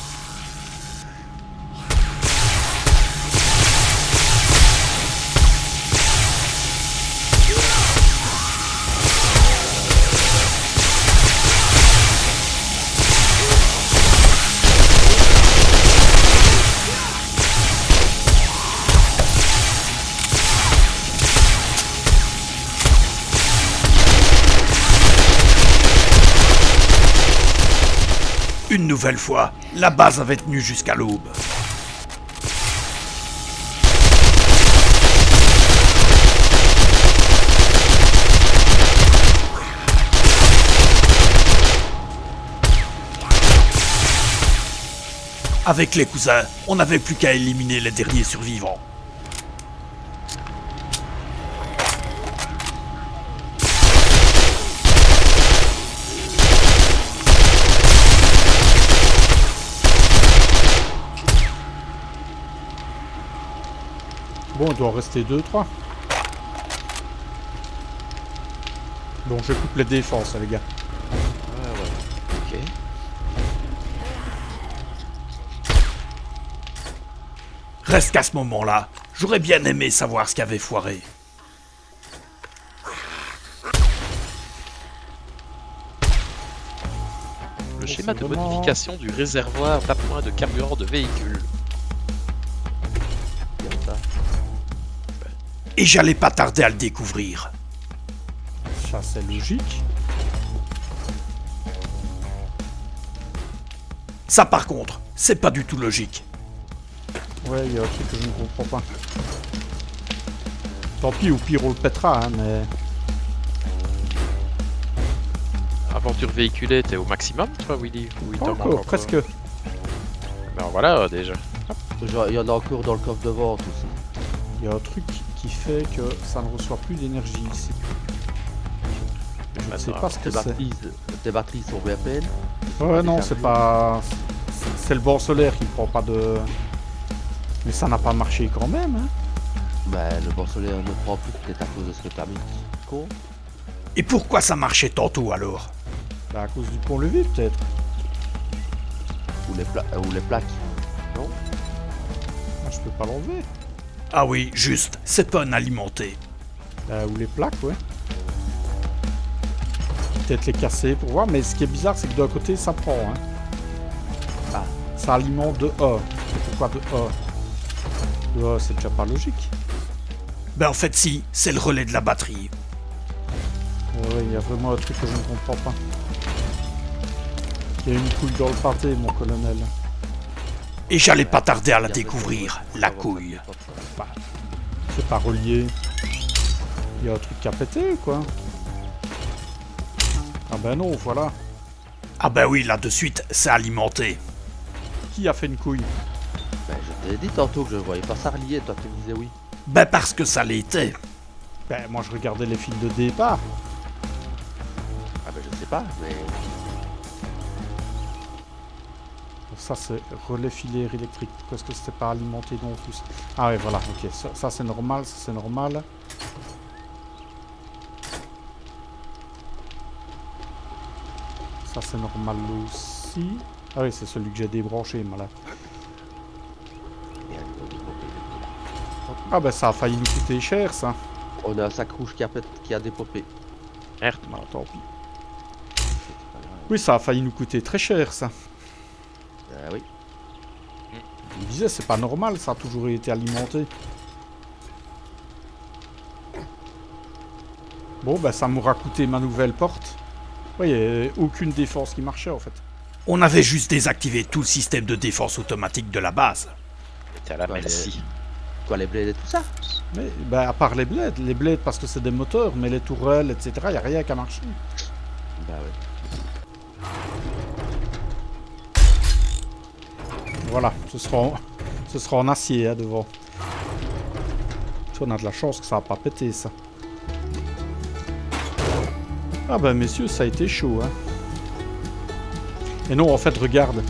S1: Une nouvelle fois, la base avait tenu jusqu'à l'aube. Avec les cousins, on n'avait plus qu'à éliminer les derniers survivants.
S2: Bon, il doit en rester 2-3. Bon, je coupe les défenses, les gars.
S4: Ok.
S1: Reste qu'à ce moment-là, j'aurais bien aimé savoir ce qu'avait foiré.
S3: Le schéma de
S2: vraiment-
S3: modification du réservoir d'appoint de carburant de véhicule.
S4: Bien ça.
S1: Et j'allais pas tarder à le découvrir.
S2: Ça, c'est logique.
S1: Ça par contre, c'est pas du tout logique.
S2: Ouais, il y a un truc que je ne comprends pas. Tant pis, au pire, on le pètera, hein, mais...
S3: Aventure véhiculée, t'es au maximum, toi, Willy? Ou il
S2: Pas
S3: t'en manque
S2: encore, presque.
S3: Ben voilà, déjà.
S4: Genre, il y en a encore dans le coffre de vente aussi.
S2: Il y a un truc qui fait que ça ne reçoit plus d'énergie ici. Je ne sais pas ce que c'est.
S4: Tes batteries sont bien pleines.
S2: Ouais, non,
S4: déchargées.
S2: c'est pas... C'est le bord solaire qui ne prend pas de... Mais ça n'a pas marché quand même, hein.
S4: Bah, le bord solaire ne prend plus peut-être à cause de ce que t'as mis. Con.
S1: Et pourquoi ça marchait tantôt alors?
S2: Bah, à cause du pont-levis, peut-être.
S4: Ou les plaques. Non?
S2: Ah, je peux pas l'enlever.
S1: Ah oui, juste, c'est pas un alimenté.
S2: Bah, ou les plaques, ouais. Peut-être les casser pour voir, mais ce qui est bizarre, c'est que d'un côté, ça prend, hein.
S4: Ah.
S2: Ça alimente de A. Et pourquoi de A? De A, c'est déjà pas logique.
S1: Ben en fait si, c'est le relais de la batterie.
S2: Ouais, il y a vraiment un truc que je ne comprends pas. Il y a une couille dans le pâté, mon colonel.
S1: Et j'allais pas tarder à la découvrir, la couille.
S2: C'est pas relié. Il y a un truc qui a pété, quoi. Ah ben non, voilà.
S1: Ah ben oui, là de suite, c'est alimenté.
S2: Qui a fait une couille?
S4: Bah, je t'ai dit tantôt que je voyais pas ça relié, toi tu me disais oui.
S1: Ben parce que ça l'était.
S2: Ben, moi, je regardais les fils de départ.
S4: Ah bah je sais pas, mais...
S2: Ça, c'est relais filaire électrique. Pourquoi est-ce que c'était pas alimenté non plus? Ah ouais, voilà, ok. Ça c'est normal, ça, c'est normal. Ça, c'est normal aussi. Ah oui, c'est celui que j'ai débranché, malade. Ah ben, ça a failli nous coûter cher, ça.
S4: On a un sac rouge qui a dépopé.
S2: Bah, tant pis. Oui, ça a failli nous coûter très cher, ça.
S4: Oui.
S2: Il disait, c'est pas normal, ça a toujours été alimenté. Bon, bah ça m'aura coûté ma nouvelle porte. Oui, aucune défense qui marchait, en fait.
S1: On avait juste désactivé tout le système de défense automatique de la base.
S3: T'es à la
S4: Ouais,
S3: merci.
S4: Quoi, les blés et tout ça?
S2: Mais, bah, à part les bleds parce que c'est des moteurs, mais les tourelles, etc., il a rien qui a marché.
S4: Bah ouais.
S2: Voilà, ce sera en acier, hein, devant. On a de la chance que ça n'a pas pété, ça. Ah ben, messieurs, ça a été chaud, hein. Et non, en fait, regarde.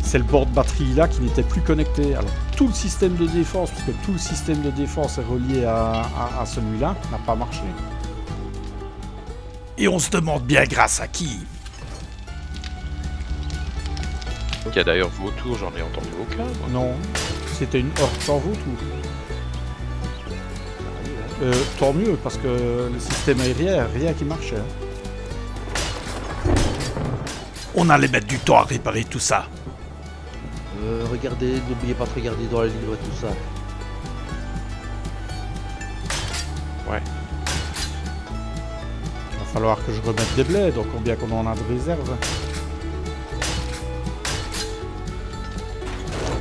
S2: C'est le bord de batterie là qui n'était plus connecté. Alors, tout le système de défense, parce que tout le système de défense est relié à celui-là, n'a pas marché.
S1: Et on se demande bien grâce à qui.
S3: Il y a d'ailleurs vautour, j'en ai entendu aucun. moi.
S2: Non, c'était une horde sans vautour. Tant mieux, parce que le système aérien, rien qui marchait. hein.
S1: On allait mettre du temps à réparer tout ça.
S4: Regardez, n'oubliez pas de regarder dans les livres et tout ça.
S2: Il va falloir que je remette des bleds, donc combien qu'on en a de réserve.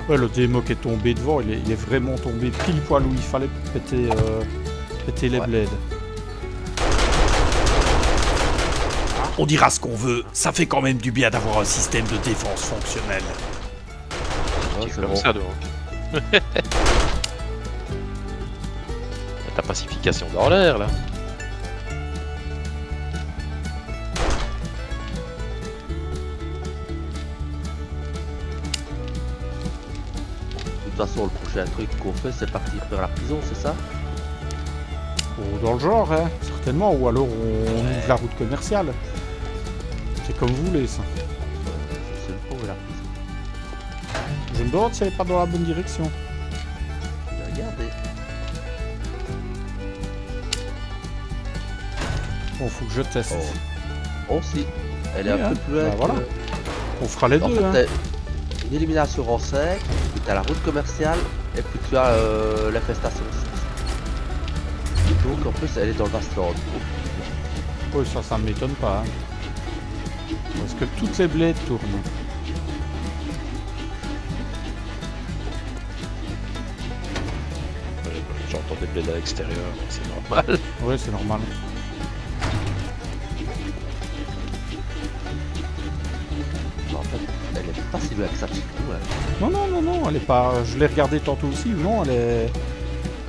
S2: Ouais, le démo qui est tombé devant, il est vraiment tombé pile poil où il fallait péter, péter les
S4: Ouais.
S2: blades.
S1: On dira ce qu'on veut, ça fait quand même du bien d'avoir un système de défense fonctionnel.
S4: Ouais,
S3: C'est
S4: c'est
S3: comme
S4: bon.
S3: ça donc. Ta pacification dans l'air là.
S4: De toute façon, le prochain truc qu'on fait, c'est partir vers la prison, c'est ça?
S2: Ou dans le genre, hein, certainement. Ou alors on ouvre la route commerciale. C'est comme vous voulez, ça.
S4: C'est le pro vers la prison.
S2: Je me demande si elle est pas dans la bonne direction.
S4: Regardez.
S2: Bon, faut que je teste.
S4: Oh si, elle est
S2: Oui,
S4: un
S2: hein.
S4: peu plus loin.
S2: Bah,
S4: que-
S2: voilà. On fera les
S4: En
S2: deux,
S4: fait,
S2: hein.
S4: t'as une élimination en sec, puis t'as la route commerciale, et puis tu as l'infestation 6. Donc en plus, elle est dans le Vastland.
S2: Oui, ça ne m'étonne pas. Hein. Parce que toutes les blades tournent.
S3: J'entends des blés à l'extérieur, c'est normal.
S2: Oui, c'est normal.
S4: En fait, elle est pas si loin que ça, chez nous. Hein.
S2: Non, non, non, non, elle est pas. Je l'ai regardé tantôt aussi. Non, elle est.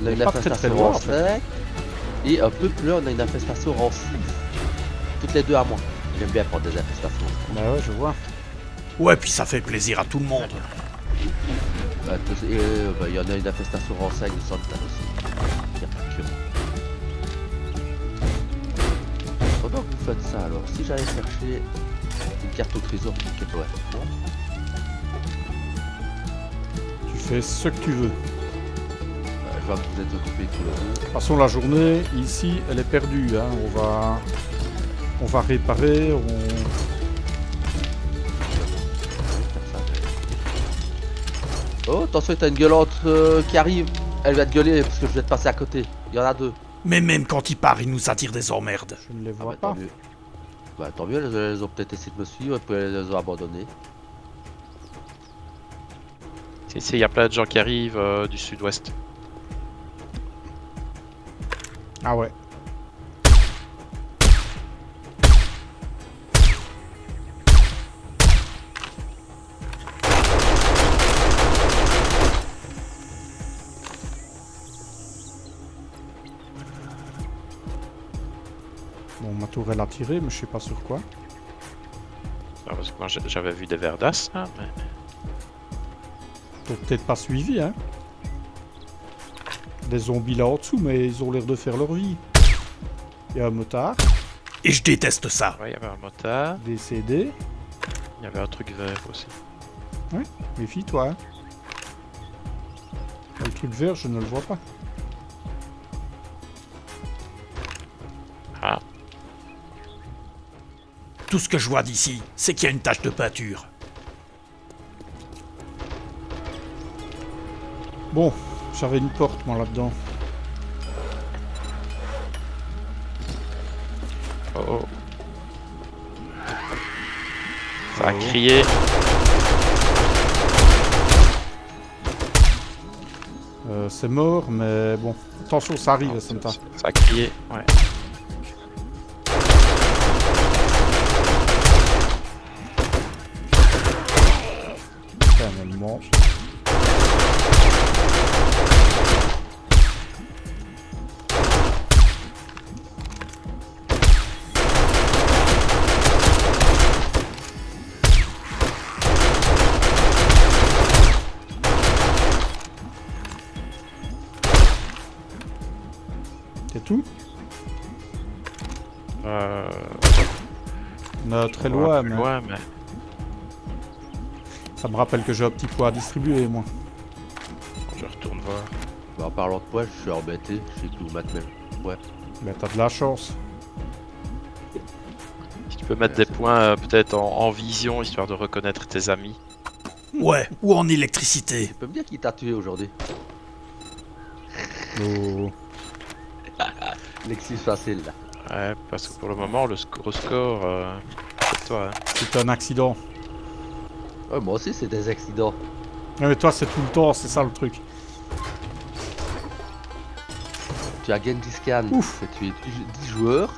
S4: On a une
S2: pas très, très
S4: infestation
S2: loin,
S4: en
S2: en fait.
S4: sec, et un peu plus loin, on a une infestation en 6. Toutes les deux à moi. J'aime bien prendre des infestations.
S2: Bah ouais, je vois.
S1: Ouais, puis ça fait plaisir à tout le monde.
S4: Il y en a une infestation en 5 de Santa aussi. Il n'y a pas que moi. Pendant que vous faites ça, alors, si j'allais chercher une carte au trésor qui est loin, bon,
S2: Tu fais ce que tu veux.
S4: je vois que vous êtes occupé tout le monde.
S2: De toute façon, la journée, ici, elle est perdue. Hein. On va réparer.
S4: Oh, attention, t'as une gueulante qui arrive. Elle va te gueuler parce que je vais te passer à côté. Il y en a deux.
S1: Mais même quand il part, il nous attire des emmerdes.
S2: Je ne les
S4: Ah
S2: vois
S4: bah,
S2: pas.
S4: tant mieux. Bah, tant mieux, elles ont peut-être essayé de me suivre et puis elles les ont abandonnées.
S3: Il y a plein de gens qui arrivent du sud-ouest.
S2: Ah ouais. Bon, ma tour elle a tiré, mais je sais pas sur quoi.
S3: Ah, parce que moi j'avais vu des verdasses là, mais...
S2: T'as peut-être pas suivi, hein. Des zombies là en dessous, mais ils ont l'air de faire leur vie. Il y a un motard,
S1: Et je déteste ça.
S3: Ouais, il y avait un motard,
S2: décédé.
S3: il y avait un truc vert aussi.
S2: Méfie-toi. Hein. Le truc vert, je ne le vois pas.
S3: Ah,
S1: Tout ce que je vois d'ici, c'est qu'il y a une tache de peinture.
S2: Bon, j'avais une porte, moi, là-dedans.
S3: oh oh. Ça a crié.
S2: C'est mort, mais bon. Attention, ça arrive,
S3: Non,
S2: Santa.
S3: ça a crié, ouais.
S2: Tellement. C'est tout? On est très loin,
S3: plus
S2: mais
S3: loin, mais...
S2: ça me rappelle que j'ai un petit poids à distribuer, moi.
S3: Je retourne voir.
S4: Bah, en parlant de poids, je suis embêté. Je sais plus où mettre mes poids.
S2: Ben, t'as de la chance.
S3: Si tu peux mettre des points peut-être en vision, histoire de reconnaître tes amis.
S1: Ouais, ou en électricité.
S4: Tu peux me dire qui t'a tué aujourd'hui?
S2: Oh.
S4: Lexis facile là.
S3: Ouais, parce que pour le moment, le gros score, c'est toi. Hein.
S2: C'est un accident.
S4: Ouais, moi aussi, c'est des accidents.
S2: Ouais, mais toi, c'est tout le temps, c'est ça le truc.
S4: Tu as Genghis Khan,
S2: Ouf.
S4: c'est tuer 10 joueurs.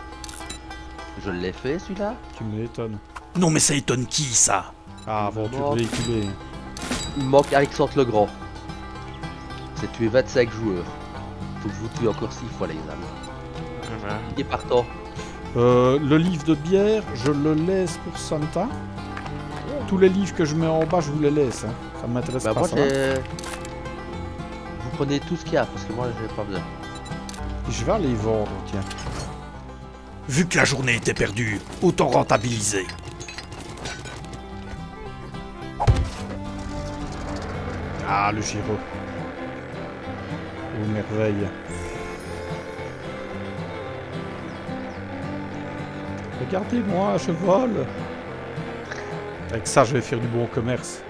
S4: Je l'ai fait celui-là.
S2: Tu m'étonnes.
S1: Non mais ça étonne qui ça?
S2: Ah, aventure
S4: Mort.
S2: véhiculée.
S4: Il manque Alexandre le Grand. C'est tuer 25 joueurs. Faut que je vous tue encore 6 fois les amis. Qui est partant?
S2: Le livre de bière, je le laisse pour Santa. Tous les livres que je mets en bas, je vous les laisse. Hein. Ça m'intéresse
S4: Bah
S2: pas,
S4: moi
S2: ça va.
S4: j'ai... Vous prenez tout ce qu'il y a parce que moi j'ai pas besoin.
S2: Je vais aller vendre, tiens.
S1: Vu que la journée était perdue, autant rentabiliser.
S2: Ah, le gyro. Oh, merveille. Regardez-moi, je vole. Avec ça, je vais faire du bon commerce.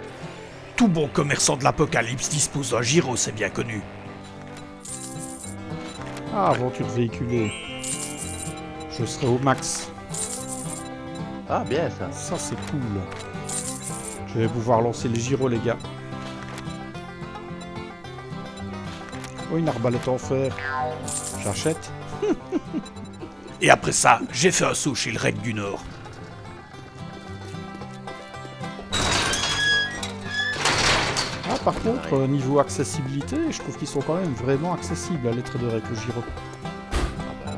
S1: Tout bon commerçant de l'apocalypse dispose d'un gyro, c'est bien connu.
S2: Ah, aventure véhiculée. Je serai au max.
S4: Ah bien ça.
S2: Ça, c'est cool. Je vais pouvoir lancer les gyros, les gars. Oh, une arbalète en fer. J'achète.
S1: Et après ça, j'ai fait un saut chez le Rec du Nord.
S2: Ah, par contre, niveau accessibilité, je trouve qu'ils sont quand même vraiment accessibles à l'être de avec le gyro.
S4: Ah bah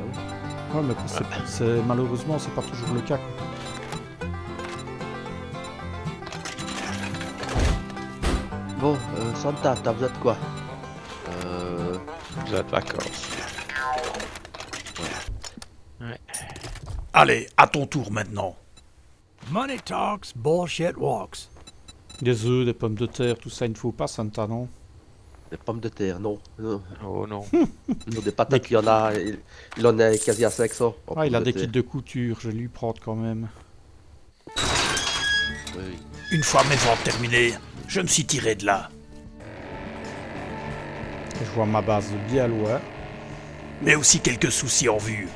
S4: oui.
S2: Ouais, mais malheureusement, c'est pas toujours le cas. Quoi.
S4: Bon, Santa, t'as besoin de quoi?
S3: Vous êtes vacances.
S1: Allez, à ton tour maintenant.
S5: Money talks, bullshit walks.
S2: Des œufs, des pommes de terre, tout ça, il ne faut pas, Santa, non?
S4: Des pommes de terre, non. Non,
S3: Oh non.
S4: non, des patates, il y en a, il en a quasi à 500. en
S2: Ah, il a
S4: pommes de
S2: des kits
S4: terre.
S2: de couture, je vais lui prendre quand même.
S4: Oui, oui.
S1: Une fois mes ventes terminées, je me suis tiré de là.
S2: Je vois ma base bien loin.
S1: Mais aussi quelques soucis en vue.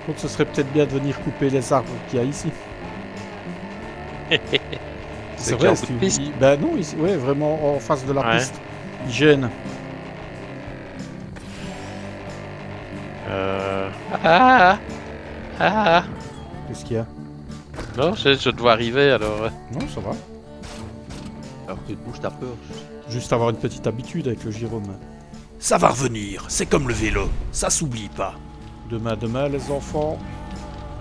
S2: Donc ce serait peut-être bien de venir couper les arbres qu'il y a ici. C'est
S3: qu'il y a
S2: vrai,
S3: un
S2: si
S3: bout de
S2: tu
S3: piste.
S2: dis- Ben non, ici, ouais, vraiment en face de la
S3: Ouais.
S2: piste. Ils gênent. Qu'est-ce qu'il y a?
S3: Non, je dois arriver alors.
S2: Non, ça va.
S4: Alors tu te bouges, t'as peur.
S2: Juste avoir une petite habitude avec le gyrome.
S1: Ça va revenir, c'est comme le vélo, ça s'oublie pas.
S2: Demain, les enfants,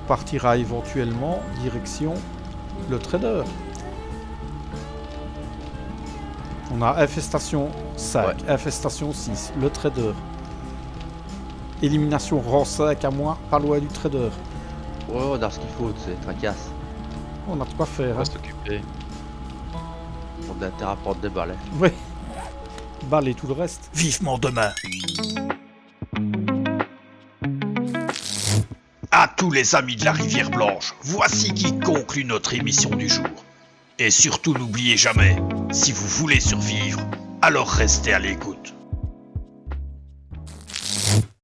S2: on partira éventuellement direction le trader. On a infestation 5, infestation 6, le trader. Élimination rang 5 à moi, pas loin du trader.
S4: Ouais, on a ce qu'il faut, tu sais, tracasse.
S2: On a de quoi faire.
S3: On
S2: Hein.
S3: va s'occuper.
S4: On a intérêt à prendre des balais.
S2: Ouais. Balle et tout le reste.
S1: Vivement demain. À tous les amis de la Rivière Blanche, voici qui conclut notre émission du jour. Et surtout n'oubliez jamais, si vous voulez survivre, alors restez à l'écoute.